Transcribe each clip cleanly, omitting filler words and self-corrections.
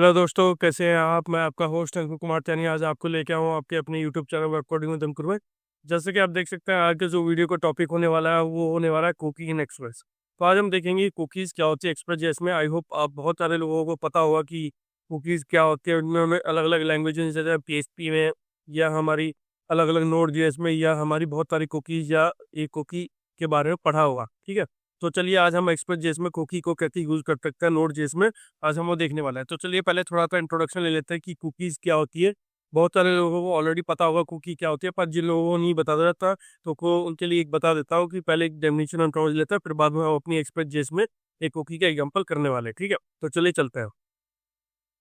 Hello दोस्तों, कैसे हैं आप। मैं आपका होस्ट अंकुर कुमार चानी आज आपको लेके आऊँ आपके अपने यूट्यूब चैनल वर्कआउटिंग विद अंकुर में। जैसे कि आप देख सकते हैं, आज के जो वीडियो का टॉपिक होने वाला है वो होने वाला है कुकी इन एक्सप्रेस। तो आज हम देखेंगे कुकीज़ क्या होती है एक्सप्रेस जेएस में। आई होप आप बहुत सारे लोगों को पता होगा कि कुकीज़ क्या होती है। उनमें हमें अलग अलग लैंग्वेजेस जैसे पीएचपी में या हमारी अलग अलग नोड जेएस में या हमारी बहुत सारी कुकीज़ या एक कुकी के बारे में पढ़ा होगा। ठीक है, तो चलिए आज हम एक्सप्रेस जेएस में कुकी को कैसे यूज़ कर सकते हैं नोड जेएस में, आज हम वो देखने वाला है। तो चलिए पहले थोड़ा सा इंट्रोडक्शन ले लेते हैं कि कुकीज़ क्या होती है। बहुत सारे लोगों को ऑलरेडी पता होगा कुकी क्या होती है, पर जिन लोगों को नहीं बता रहता तो को उनके लिए एक बता देता हूँ कि पहले एक डेफिनेशन हम समझ लेते हैं, फिर बाद में हम अपनी एक्सप्रेस जेएस में एक कुकी का एग्जाम्पल करने वाले हैं। ठीक है, तो चलिए चलते हैं।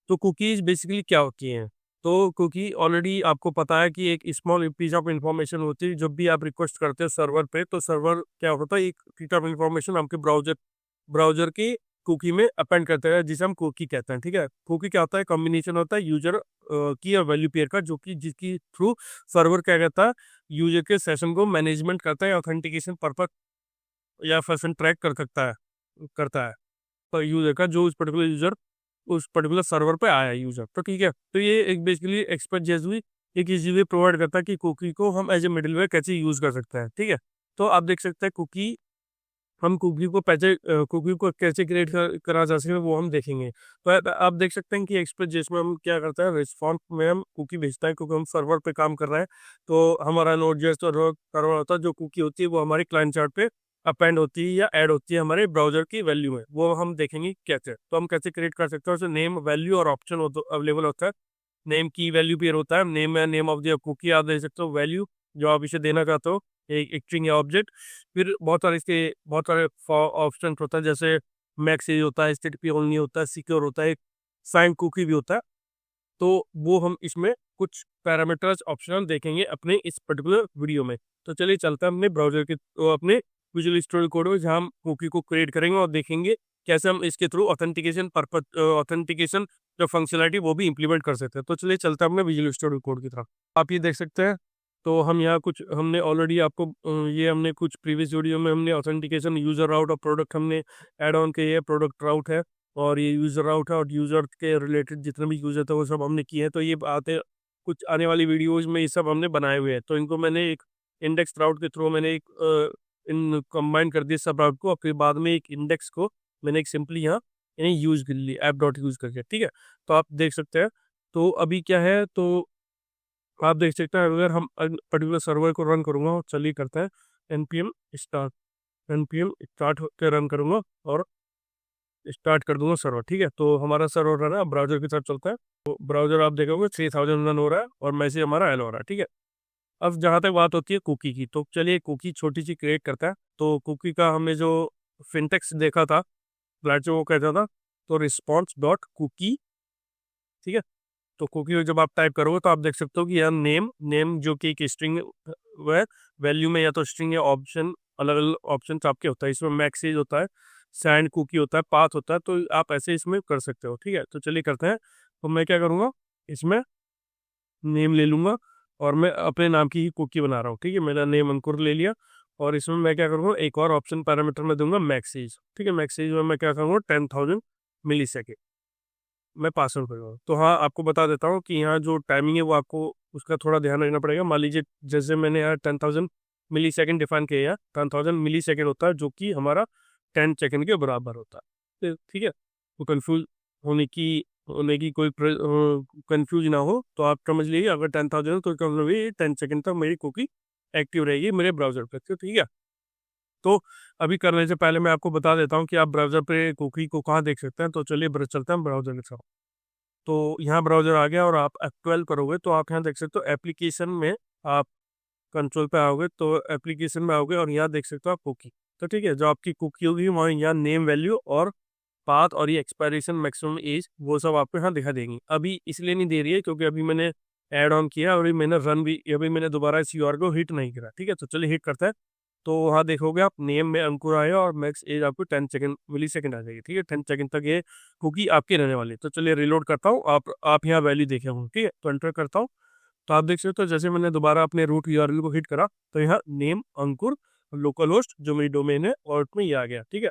तो कुकीज़ बेसिकली क्या होती हैं। तो कुकी ऑलरेडी आपको पता है कि एक स्मॉल पीस ऑफ इन्फॉर्मेशन होती है। जब भी आप रिक्वेस्ट करते हो सर्वर पे, तो सर्वर क्या होता है, एक पीस ऑफ इन्फॉर्मेशन आपके ब्राउजर की कुकी में अपेंड करते हैं, जिसे हम कुकी कहते हैं। ठीक है, कुकी क्या होता है, कॉम्बिनेशन होता है यूजर की और वैल्यू पेयर का, जो कि जिसकी थ्रू सर्वर क्या कहता है, यूजर के सेशन को मैनेजमेंट करता है, ऑथेंटिकेशन पर्पस या फैशन ट्रैक करता है तो यूजर का, जो उस पर्टिकुलर सर्वर पे आया यूजर। तो ठीक है, तो ये एक बेसिकली एक्सपर्ट जेसुई एक इजी वे प्रोवाइड करता है कि कुकी को हम एज ए मिडिलवेयर कैसे यूज कर सकते हैं। ठीक है, तो आप देख सकते हैं कुकी को कैसे क्रिएट करा जा सकता है, वो हम देखेंगे। तो आप देख सकते हैं कि एक्सप्रेस जेएस में हम क्या करते हैं, रिस्पॉन्स में हम कुकी भेजते हैं क्योंकि हम सर्वर पे काम कर रहे हैं। तो हमारा नोड जेएस सर्वर होता है, जो कुकी होती है वो हमारी क्लाइंट चार्ट पे अपेंड होती है या ऐड होती है हमारे ब्राउजर की वैल्यू में, वो हम देखेंगे कैसे। तो हम कैसे क्रिएट कर सकते हैं, उसमें नेम वैल्यू और ऑप्शन अवेलेबल होता है। नेम की वैल्यू पेयर होता है, नेम है नेम ऑफ द कुकी आप दे सकते हो, वैल्यू जो आप इसे देना चाहते हो, एक स्ट्रिंग या ऑब्जेक्ट। फिर बहुत सारे ऑप्शन होता है, जैसे मैक्स एज होता है, एचटीटीपी ओनली होता है, सिक्योर होता है, साइन कुकी भी होता है। तो वो हम इसमें कुछ पैरामीटर्स ऑप्शनल देखेंगे अपने इस पर्टिकुलर वीडियो में। तो चलिए चलते हैं अपने ब्राउजर के अपने विजुअल स्टूडियो कोड में, जहाँ हम कुकी को क्रिएट करेंगे और देखेंगे कैसे हम इसके थ्रू ऑथेंटिकेशन जो फंक्शनलिटी वो भी इंप्लीमेंट कर सकते हैं। तो चलिए चलते हैं अपने विजुअल स्टूडियो कोड की तरफ। आप ये देख सकते हैं, तो हम यहाँ कुछ हमने ऑलरेडी आपको ये हमने कुछ प्रीवियस वीडियो में हमने ऑथेंटिकेशन यूजर राउट और प्रोडक्ट हमने ऐड ऑन किए हैं। प्रोडक्ट राउट है और ये यूजर राउट है, और यूजर के रिलेटेड जितने भी यूजर थे वो सब हमने किए हैं। तो ये आते कुछ आने वाली वीडियोज में ये सब हमने बनाए हुए हैं। तो इनको मैंने एक इंडेक्स राउट के थ्रू मैंने एक इन कंबाइन कर दिया सब राउट को, और फिर बाद में एक इंडेक्स को मैंने एक सिंपली यहाँ इन्हें यूज कर लिया ऐप डॉट यूज करके। ठीक है, तो आप देख सकते हैं। तो अभी क्या है, तो आप देख सकते हैं अगर हम पर्टिकुलर सर्वर को रन करूंगा, और चलिए करते हैं npm स्टार्ट होकर रन करूंगा और स्टार्ट कर दूंगा सर्वर। ठीक है, तो हमारा सर्वर रन है, ब्राउजर की तरफ चलता है। तो ब्राउजर आप देखोगे 3000 रन हो रहा है और मैसेज हमारा एल हो रहा है। ठीक है, अब जहाँ तक बात होती है कुकी की, तो चलिए कुकी छोटी सी क्रिएट करता है। तो कुकी का हमने जो फिंटेक्स देखा था फ्लैट, जो वो कहता था, तो रिस्पॉन्स डॉट कुकी। ठीक है, तो कुकी जब आप टाइप करोगे तो आप देख सकते हो कि यह नेम जो कि एक स्ट्रिंग वह वैल्यू में या तो स्ट्रिंग या ऑप्शन, अलग अलग ऑप्शन आपके होता है। इसमें मैक्सेज होता है, सैंड कुकी होता है, पाथ होता है। तो आप ऐसे इसमें कर सकते हो। ठीक है, तो चलिए करते हैं। तो मैं क्या करूँगा, इसमें नेम ले लूँगा और मैं अपने नाम की ही कुकी बना रहा हूँ। ठीक है, मेरा नेम अंकुर ले लिया, और इसमें मैं क्या करूँगा, एक और ऑप्शन पैरामीटर में दूंगा मैक्सेज। ठीक है, मैक्सेज में मैं क्या करूँगा, 10,000 मिली सेकेंड मैं पास आउट करूँगा। तो हाँ, आपको बता देता हूँ कि यहाँ जो टाइमिंग है वो आपको उसका थोड़ा ध्यान रखना पड़ेगा। मान लीजिए जैसे मैंने यहाँ 10,000 मिली सेकेंड डिफाइन किया है, 10,000 मिली सेकेंड होता है, जो कि हमारा 10 सेकेंड के बराबर होता है। ठीक है, तो कन्फ्यूज होने की कोई कंफ्यूज ना हो, तो आप समझ लीजिए अगर 10,000 तो 10 सेकेंड तक मेरी कुकी एक्टिव रहेगी मेरे ब्राउजर पर। ठीक है, तो अभी करने से पहले मैं आपको बता देता हूँ कि आप ब्राउजर पे कुकी को कहाँ देख सकते हैं। तो चलिए चलते हैं ब्राउजर के साथ। तो यहाँ ब्राउजर आ गया और आप F12 करोगे तो आप यहाँ देख सकते हो एप्लीकेशन में, आप कंट्रोल पे आओगे तो एप्लीकेशन में आओगे और यहाँ देख सकते हो आप कुकी। तो ठीक है, जो आपकी कुकी होगी वहाँ यहाँ नेम वैल्यू और पाथ और ये एक्सपायरेशन मैक्सिमम एज वो सब आपको यहाँ दिखा देंगी। अभी इसलिए नहीं दे रही है क्योंकि अभी मैंने ऐड ऑन किया और अभी मैंने दोबारा इस यूआर को हिट नहीं करा। ठीक है, तो चलिए हिट करता है। तो वहाँ देखोगे आप नेम में अंकुर आया और मैक्स एज आपको 10 मिली सेकेंड आ जाएगी। ठीक है, 10 सेकेंड तक ये कुकी आपकी रहने वाली है। तो चलिए रिलोड करता हूँ, आप यहाँ वैल्यू देखे होंगे। ठीक है, तो एंटर करता हूँ, तो आप देख सकते हो जैसे मैंने दोबारा अपने रूट यूआरएल को हिट करा तो यहाँ नेम अंकुर लोकल होस्ट जो मेरी डोमेन है और उसमें ये आ गया। ठीक है,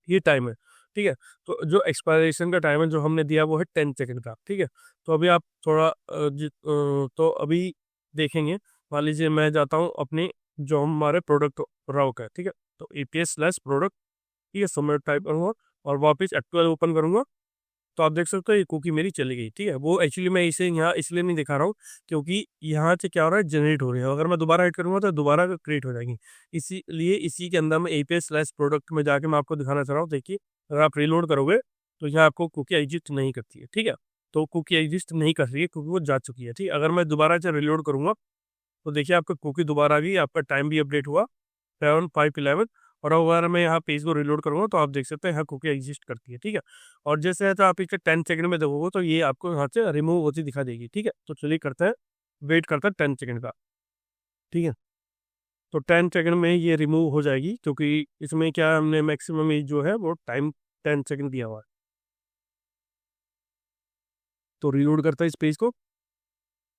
ये टाइम है। ठीक है। तो जो एक्सपायरेशन का टाइम है जो हमने दिया वो है 10 सेकंड का, ठीक है। तो अभी आप थोड़ा तो अभी देखेंगे, मान लीजिए मैं जाता हूँ अपनी जो हमारे प्रोडक्ट राउ का है, ठीक है। तो APS/प्रोडक्ट, ठीक है, सो मैं टाइप करूँगा और वापस एक्चुअल ओपन करूँगा, तो आप देख सकते हो ये कुकी मेरी चली गई, ठीक है। वो एक्चुअली मैं इसे यहाँ इसलिए नहीं दिखा रहा हूँ क्योंकि यहाँ से क्या हो रहा है, जनरेट हो रही है। अगर मैं दोबारा ऐड करूँगा तो दोबारा क्रिएट हो जाएगी। इसीलिए इसी के अंदर मैं APS/प्रोडक्ट में जाके मैं आपको दिखाना चाह रहा हूँ। देखिए, अगर आप रीलोड करोगे तो यहाँ आपको कुकी एग्जिस्ट नहीं करती है, ठीक है। तो कुकी एग्जिस्ट नहीं कर रही है क्योंकि वो जा चुकी है, ठीक है। अगर मैं दोबारा से रीलोड करूँगा तो देखिए आपका कुकी दोबारा आ गई, आपका टाइम भी अपडेट हुआ 7/5/11। और अगर मैं यहाँ पेज को रिलोड करूँगा तो आप देख सकते हैं यहाँ कुकी एग्जिस्ट करती है, ठीक है। और जैसे है तो आप इसे 10 सेकंड में देखोगे तो ये आपको यहाँ से रिमूव होती दिखा देगी, ठीक है। तो चलिए करते हैं, वेट करते हैं 10 सेकंड का, ठीक है। तो 10 सेकंड में ये रिमूव हो जाएगी क्योंकि इसमें क्या हमने मैक्सिमम जो है वो टाइम 10 सेकंड दिया हुआ है। तो रिलोड करता है इस पेज को,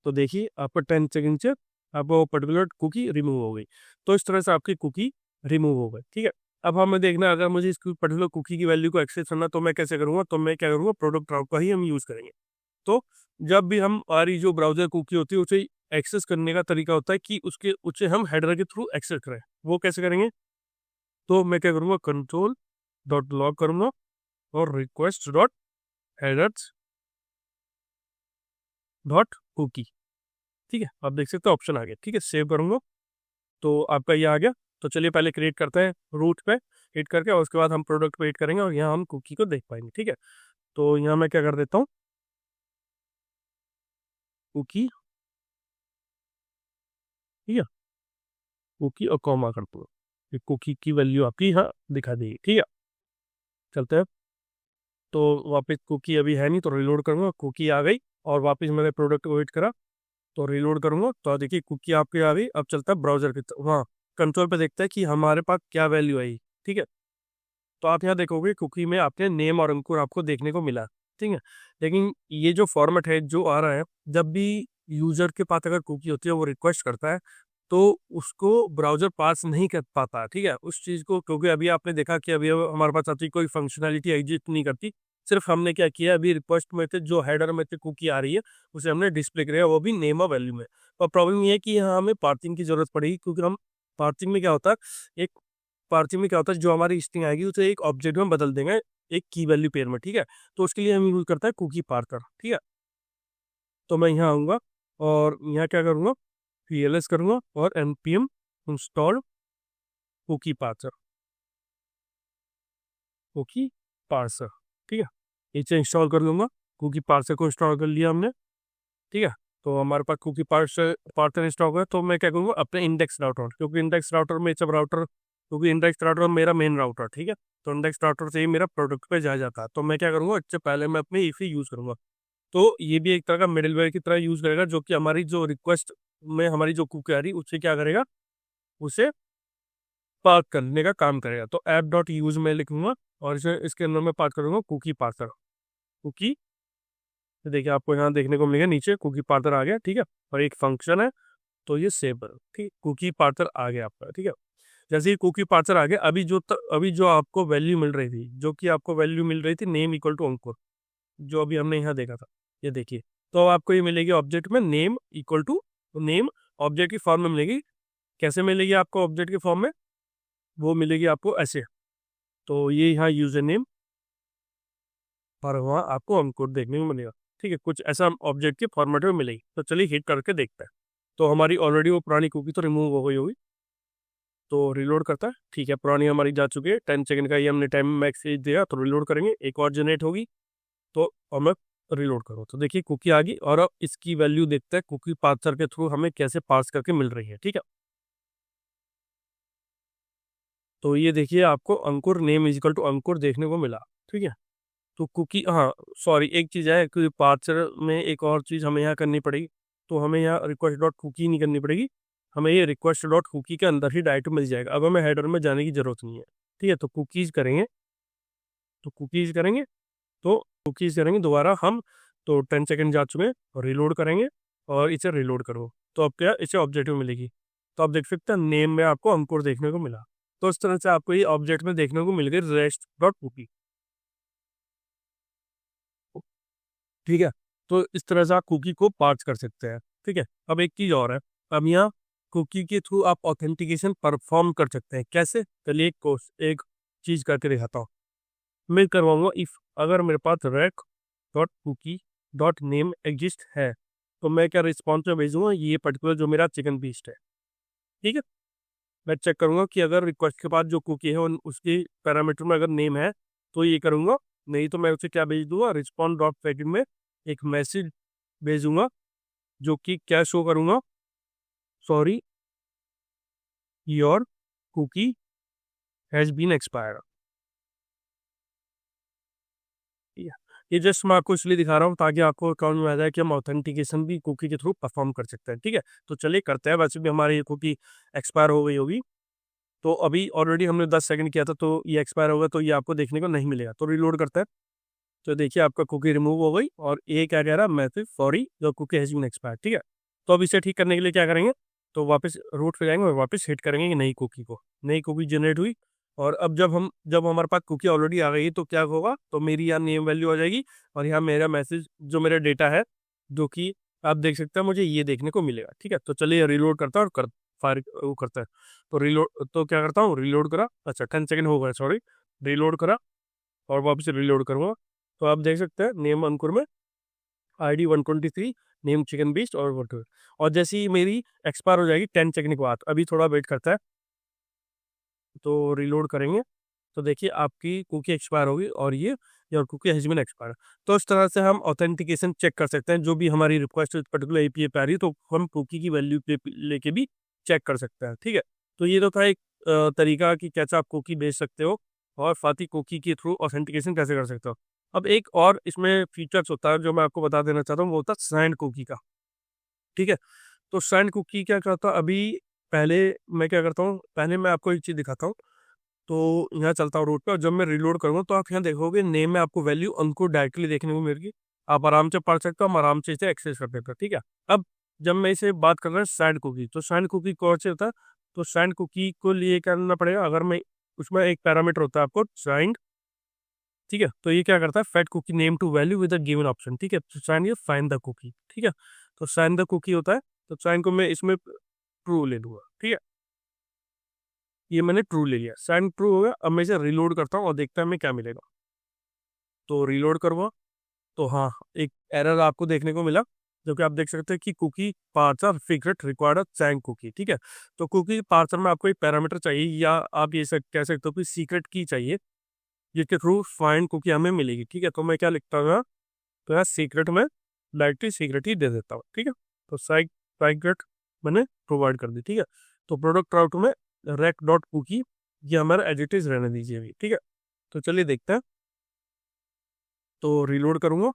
तो देखिए आपका 10 सेकंड से आपको पर्टिकुलर कुकी रिमूव हो गई। तो इस तरह से आपकी कुकी रिमूव हो गई, ठीक है। अब हमें देखना है, अगर मुझे इस पर्टिकुलर कुकी की वैल्यू को एक्सेस करना तो मैं कैसे करूँगा, तो मैं क्या करूँगा, प्रोडक्ट राउट का ही हम यूज़ करेंगे। तो जब भी हम हमारी जो ब्राउजर कुकी होती है उसे एक्सेस करने का तरीका होता है कि उसे हम हेडर के थ्रू एक्सेस करें। वो कैसे करेंगे, तो मैं क्या करूँगा, कंट्रोल.लॉग करूँगा और request.headers.कुकी, ठीक है। आप देख सकते हो ऑप्शन आ गया, ठीक है। सेव करूँगा तो आपका ये आ गया। तो चलिए पहले क्रिएट करते हैं रूट पे हिट करके, और उसके बाद हम प्रोडक्ट पे हिट करेंगे और यहाँ हम कुकी को देख पाएंगे, ठीक है। तो यहाँ मैं क्या कर देता हूँ, कुकी, ठीक है, कुकी और कॉमा कर दूँगा, ये कुकी की वैल्यू आपकी यहाँ दिखा देगी, ठीक है। चलते हैं, तो वापस कुकी अभी है नहीं तो रिलोड करूँगा, कुकी आ गई। और वापस मैंने प्रोडक्ट को हिट करा तो रिलोड करूँगा तो देखिए कुकी आपकी आ गई। अब चलता है ब्राउजर की तरफ, हाँ, कंट्रोल पे देखते हैं कि हमारे पास क्या वैल्यू आई, ठीक है। तो आप यहाँ देखोगे कुकी में आपने नेम और अंकुर आपको देखने को मिला, ठीक है। लेकिन ये जो फॉर्मेट है जो आ रहा है, जब भी यूजर के पास अगर कुकी होती है वो रिक्वेस्ट करता है तो उसको ब्राउजर पास नहीं कर पाता, ठीक है, उस चीज़ को। क्योंकि अभी आपने देखा कि अभी हमारे पास आपकी कोई फंक्शनैलिटी एग्जिस्ट नहीं करती, सिर्फ हमने क्या किया, अभी रिक्वेस्ट में थे जो हेडर में थे कुकी आ रही है उसे हमने डिस्प्ले किया, वो भी नेम और वैल्यू में। और प्रॉब्लम ये है कि यहाँ हमें पार्सिंग की जरूरत पड़ेगी, क्योंकि हम पार्सिंग में क्या होता है, एक पार्सिंग में क्या होता है, जो हमारी स्ट्रिंग आएगी उसे एक ऑब्जेक्ट में बदल देंगे, एक की वैल्यू पेयर में, ठीक है। तो उसके लिए हम यूज करते हैं कुकी पार्सर, ठीक है। तो मैं यहाँ आऊँगा और यहाँ क्या करूँगा, PLS करूँगा और npm install cookie parser, cookie parser, ठीक है। इसे इंस्टॉल कर लूँगा, कुकी पार्सर को इंस्टॉल कर लिया हमने, ठीक है। तो हमारे पास कुकी पार्सर पार्सर इंस्टॉल हो गया। तो मैं क्या करूँगा, अपने इंडेक्स राउटर, क्योंकि इंडेक्स राउटर में सब राउटर, क्योंकि इंडेक्स राउटर मेरा मेन राउटर, ठीक है। तो इंडेक्स राउटर से ही मेरा प्रोडक्ट पे जा जाता है। तो मैं क्या करूँगा, इससे पहले मैं अपने इफी यूज़ करूँगा। तो ये भी एक तरह का मिडिलवेयर की तरह यूज़ करेगा, जो कि हमारी जो रिक्वेस्ट में हमारी जो कुकी आ रही उससे क्या करेगा, उसे पास करने का काम करेगा। तो app.use में लिखूंगा और इसे इसके अंदर मैं पास करूंगा कुकी पार्सर, कुकी। तो देखिए आपको यहाँ देखने को मिलेगा नीचे कुकी पार्सर आ गया, ठीक है। और एक फंक्शन है, तो ये सेव करो, ठीक, कुकी पार्सर आ गया आपका, ठीक है। जैसे ही कुकी पार्सर आ गया, अभी जो आपको वैल्यू मिल रही थी, जो कि आपको वैल्यू मिल रही थी नेम इक्वल टू अंकुर, जो अभी हमने यहाँ देखा था, ये देखिए। तो आपको ये मिलेगी ऑब्जेक्ट में name equal to name, object की फॉर्म में मिलेगी। कैसे मिलेगी आपको ऑब्जेक्ट की फॉर्म में, वो मिलेगी आपको ऐसे। तो ये यहाँ यूजर नेम और वहाँ आपको अंकुर देखने को मिलेगा, ठीक है, कुछ ऐसा ऑब्जेक्ट के फॉर्मेट में मिलेगी। तो चलिए हिट करके देखते हैं। तो हमारी ऑलरेडी वो पुरानी कुकी तो रिमूव हो गई होगी, तो रिलोड करता है, ठीक है, पुरानी हमारी जा चुकी है। 10 सेकंड का ये हमने टाइम मैक्स दिया, तो रिलोड करेंगे, एक और जनरेट होगी। तो अब मैं रिलोड करूँ तो देखिए कुकी आ गई। और अब इसकी वैल्यू देखते हैं कुकी पार्सर के थ्रू हमें कैसे पार्स करके मिल रही है, ठीक है। तो ये देखिए आपको अंकुर नेम इजिकल टू अंकुर देखने को मिला, ठीक है। तो कुकी, हाँ सॉरी, एक चीज़ है कि पार्सर में एक और चीज़ हमें यहाँ करनी पड़ेगी। तो हमें यहाँ रिक्वेस्ट डॉट कुकी नहीं करनी पड़ेगी, हमें ये रिक्वेस्ट डॉट कुकी के अंदर ही डायरेक्ट मिल जाएगा। अब हमें हेडर में जाने की जरूरत नहीं है, ठीक है। तो कुकीज़ करेंगे, तो कुकीज़ करेंगे, तो कुकीज़ करेंगे दोबारा हम। तो 10 सेकंड जा चुके हैं, रिलोड करेंगे और इसे रिलोड करो, तो अब क्या इसे ऑब्जेक्टिव मिलेगी। तो आप देख सकते हैं नेम में आपको अंकुर देखने को मिला। तो इस तरह से आपको ये ऑब्जेक्ट में देखने को मिल गई रेस्ट डॉट कुकी। ठीक है। तो इस तरह से आप कुकी को पार्स कर सकते हैं। ठीक है। अब एक चीज़ और है, अब यहाँ कुकी के थ्रू आप ऑथेंटिकेशन परफॉर्म कर सकते हैं। कैसे? चलिए एक चीज़ करके दिखाता हूँ। मैं करवाऊंगा इफ अगर मेरे पास req dot cookie dot name exist है, तो मैं क्या रिस्पॉन्स में भेजूंगा ये पर्टिकुलर जो मेरा चिकन बीस्ट है। ठीक है। मैं चेक करूंगा कि अगर रिक्वेस्ट के बाद जो कुकी है उसके पैरामीटर में अगर नेम है तो ये करूंगा, नहीं तो मैं उसे क्या भेज दूंगा, रिस्पॉन्स डॉट पैकेट में एक मैसेज भेजूंगा जो कि क्या शो करूंगा, sorry your cookie has been expired. ये जस्ट मैं आपको इसलिए दिखा रहा हूँ ताकि आपको अकाउंट में आ जाए कि हम ऑथेंटिकेशन भी कुकी के थ्रू परफॉर्म कर सकते हैं। ठीक है। तो चलिए करते हैं। वैसे भी हमारी ये कुकी एक्सपायर हो गई होगी, तो अभी ऑलरेडी हमने 10 सेकंड किया था, तो ये एक्सपायर होगा तो ये आपको देखने को नहीं मिलेगा। तो रिलोड करते हैं। तो देखिए आपका कुकी रिमूव हो गई और ये क्या कह रहा है, message sorry your cookie has been expired. ठीक है। तो अब इसे ठीक करने के लिए क्या करेंगे, तो वापस रूट पे जाएंगे और वापस हिट करेंगे कि नई कुकी को, नई कुकी जनरेट हुई। और अब जब हमारे पास कुकी ऑलरेडी आ गई तो क्या होगा, तो मेरी यहाँ नेम वैल्यू आ जाएगी और यहाँ मेरा मैसेज जो मेरा डेटा है जो कि आप देख सकते हैं, मुझे ये देखने को मिलेगा। ठीक है। तो चलिए रिलोड करता है और फायर वो करता है। तो रिलोड तो क्या करता हूँ, रिलोड करा, अच्छा 10 सेकंड हो गए, सॉरी, रिलोड करा और वापस रिलोड करूँगा। तो आप देख सकते हैं नेम अंकुर में ID 123, नेम चिकन बीस्ट और वट। और जैसे ही मेरी एक्सपायर हो जाएगी 10 सेकंड के बाद, अभी थोड़ा वेट करता है तो रिलोड करेंगे, तो देखिए आपकी कुकी एक्सपायर होगी और ये your cookie has been expire. तो इस तरह से हम ऑथेंटिकेशन चेक कर सकते हैं, जो भी हमारी रिक्वेस्ट पर्टिकुलर एपीआई पे आ रही है तो हम कुकी की वैल्यू पे लेके भी चेक कर सकते हैं। ठीक है। तो ये तो था एक तरीका कि कैसे आप कुकी भेज सकते हो और साथ ही कुकी के थ्रू ऑथेंटिकेशन कैसे कर सकते हो। अब एक और इसमें फीचर्स होता है जो मैं आपको बता देना चाहता हूँ, वो होता है साइंड कुकी का। ठीक है। तो साइंड कुकी क्या करता है, अभी पहले मैं क्या करता हूँ, पहले मैं आपको एक चीज़ दिखाता हूँ। तो यहाँ चलता हूँ रोड पे और जब मैं रिलोड करूँगा तो आप यहाँ देखोगे नेम में आपको वैल्यू उनको डायरेक्टली देखने को मिलेगी। आप आराम से पढ़ सकते हो, हम आराम से इसे एक्सेस कर सकते हो। ठीक है। अब जब मैं इसे बात कर रहा हूँ सैंड कुकी, तो सैंड कुकी कौन से होता है, तो सैंड कुकी को लिए करना पड़ेगा, अगर मैं उसमें एक पैरामीटर होता है आपको साइंड। ठीक है। तो ये क्या करता है, fate cookie name to value with a given option. ठीक है। तो साइन ये फाइंड द कुकी। ठीक है। तो साइन द कुकी होता है, तो साइन को मैं इसमें ट्रू ले लूंगा। ठीक है। ये मैंने ट्रू ले लिया, साइन ट्रू हो गया। अब मैं इसे रिलोड करता हूँ और देखता है हमें क्या मिलेगा। तो रिलोड करूँगा तो हाँ, एक एरर आपको देखने को मिला, जो कि आप देख सकते हैं कि cookie parser secret required signed cookie. ठीक है। तो कुकी पार्सर में आपको एक पैरामीटर चाहिए, या आप ये कह सकते हो कि सीक्रेट की चाहिए, जिसके थ्रू फाइंड कुकी हमें मिलेगी। ठीक है। तो मैं क्या लिखता हूँ यहाँ, तो यहाँ सीक्रेट में डायरेक्टली सीक्रेट ही दे देता हूँ। ठीक है। तो सीक्रेट मैंने प्रोवाइड कर दी। ठीक है। तो प्रोडक्ट राउट में रेक डॉट कुकी, ये हमारा एडिटिव रहने दीजिए अभी। ठीक है। तो चलिए देखते हैं। तो रिलोड करूंगा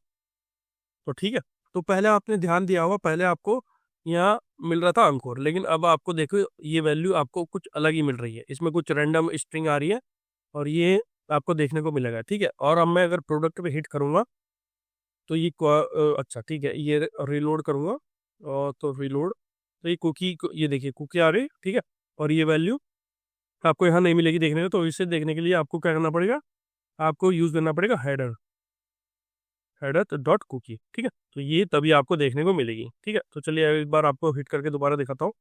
तो ठीक है। तो पहले आपने ध्यान दिया होगा, पहले आपको यहाँ मिल रहा था अंकुर, लेकिन अब आपको देखो ये वैल्यू आपको कुछ अलग ही मिल रही है, इसमें कुछ रैंडम स्ट्रिंग आ रही है और ये आपको देखने को मिलेगा। ठीक है। और अब मैं अगर प्रोडक्ट पे हिट करूंगा तो ये अच्छा ठीक है, ये रिलोड करूंगा और तो रिलोड, तो ये कुकी ये देखिए कुकी आ रही। ठीक है। और ये वैल्यू आपको यहाँ नहीं मिलेगी देखने को, तो इसे देखने के लिए आपको क्या करना पड़ेगा, आपको यूज करना पड़ेगा हेडर, हेडर डॉट कुकी। ठीक है। तो ये तभी आपको देखने को मिलेगी। ठीक है। तो चलिए एक बार आपको हिट करके दोबारा दिखाता हूँ।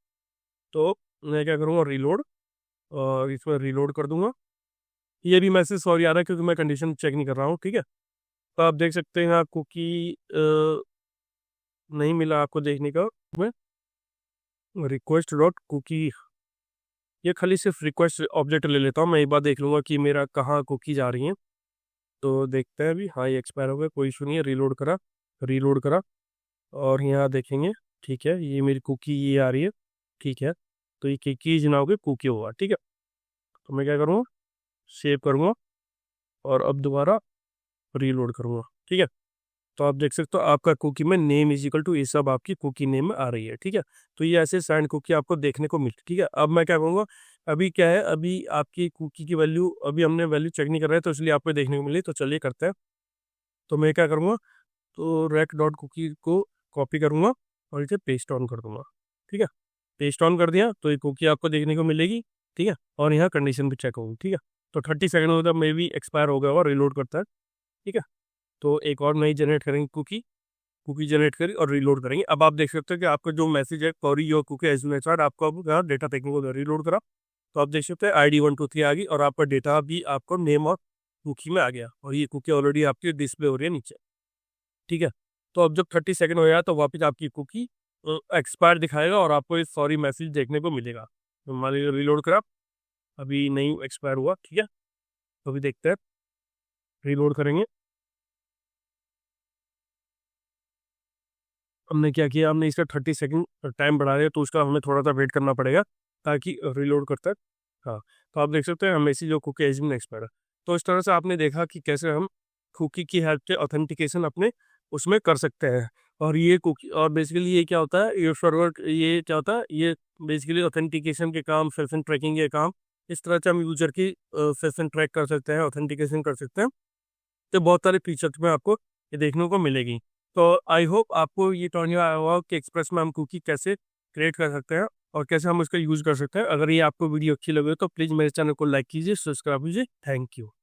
तो मैं क्या करूँगा, रिलोड, और इसमें रिलोड कर दूंगा। ये भी मैसेज सॉरी आ रहा है क्योंकि मैं कंडीशन चेक नहीं कर रहा हूँ। ठीक है। तो आप देख सकते हैं यहाँ कुकी नहीं मिला आपको देखने का। मैं रिक्वेस्ट डॉट कुकी, ये खाली सिर्फ रिक्वेस्ट ऑब्जेक्ट ले लेता हूँ, मैं एक बार देख लूंगा कि मेरा कहाँ कुकी जा रही है। तो देखते हैं अभी, हाँ ये एक्सपायर हो गया, कोई इशू नहीं है। रिलोड करा और यहाँ देखेंगे। ठीक है। ये मेरी कुकी ये आ रही है। ठीक है। तो ये कीज ना होगी कुकी होगा। ठीक है। तो मैं क्या करूँगा, सेव करूँगा और अब दोबारा रीलोड करूँगा। ठीक है। तो आप देख सकते हो आपका कुकी में नेम इज इक्वल टू ये सब आपकी कुकी नेम में आ रही है। ठीक है। तो ये ऐसे साइंड कुकी आपको देखने को मिलती है। ठीक है। अब मैं क्या करूँगा, अभी क्या है, अभी आपकी कुकी की वैल्यू अभी हमने वैल्यू चेक नहीं कर रहे हैं, तो इसलिए आपको देखने को मिली। तो चलिए करते हैं। तो मैं क्या करूँगा, तो रेक डॉट कुकी को कॉपी करूँगा और इसे पेस्ट ऑन कर दूंगा। ठीक है। पेस्ट ऑन कर दिया तो ये कुकी आपको देखने को मिलेगी। ठीक है। और यहाँ कंडीशन भी चेक होगी। ठीक है। तो 30 सेकंड में मे भी एक्सपायर हो गया होगा, रिलोड करता है। ठीक है। तो एक और नई जनरेट करेंगे कुकी। कुकी जनरेट करी और रीलोड करेंगे। अब आप देख सकते हो कि आपका जो मैसेज है query your cookie as main start, आपको अब यहाँ डेटा टेकिंग को रीलोड करा तो आप देख सकते हैं ID 123 आ गई और आपका डेटा भी आपको नेम और कुकी में आ गया और ये कुकी ऑलरेडी आपकी डिस्प्ले हो रही है नीचे। ठीक है, तो अब जब 30 सेकंड हो जाए तो वापस आपकी कुकी एक्सपायर दिखाएगा और आपको इस सॉरी मैसेज देखने को मिलेगा। तो मान लीजिए रीलोड करा, अभी नहीं एक्सपायर हुआ। ठीक है, तो अभी देखते हैं, रीलोड करेंगे। हमने क्या किया, हमने इसका 30 सेकंड टाइम बढ़ा दिया, तो उसका हमें थोड़ा सा वेट करना पड़ेगा ताकि रीलोड करता है। हाँ, तो आप देख सकते हैं हम मैसेज जो कुकी एज में एक्सपायर है। तो इस तरह से आपने देखा कि कैसे हम कुकी की हेल्प से ऑथेंटिकेशन अपने उसमें कर सकते हैं। और ये कुकी और बेसिकली ये क्या होता है, ये सर्वर ये क्या होता है, ये बेसिकली ऑथेंटिकेशन के काम, सेशन ट्रैकिंग के काम, इस तरह से हम यूजर की सेशन ट्रैक कर सकते हैं, ऑथेंटिकेशन कर सकते हैं। तो बहुत सारे फीचर्स में आपको ये देखने को मिलेगी। तो आई होप आपको ये समझ में आया होगा कि एक्सप्रेस में हम कुकी कैसे क्रिएट कर सकते हैं और कैसे हम उसका यूज़ कर सकते हैं। अगर ये आपको वीडियो अच्छी लगे तो प्लीज़ मेरे चैनल को लाइक कीजिए, सब्सक्राइब कीजिए। Thank you.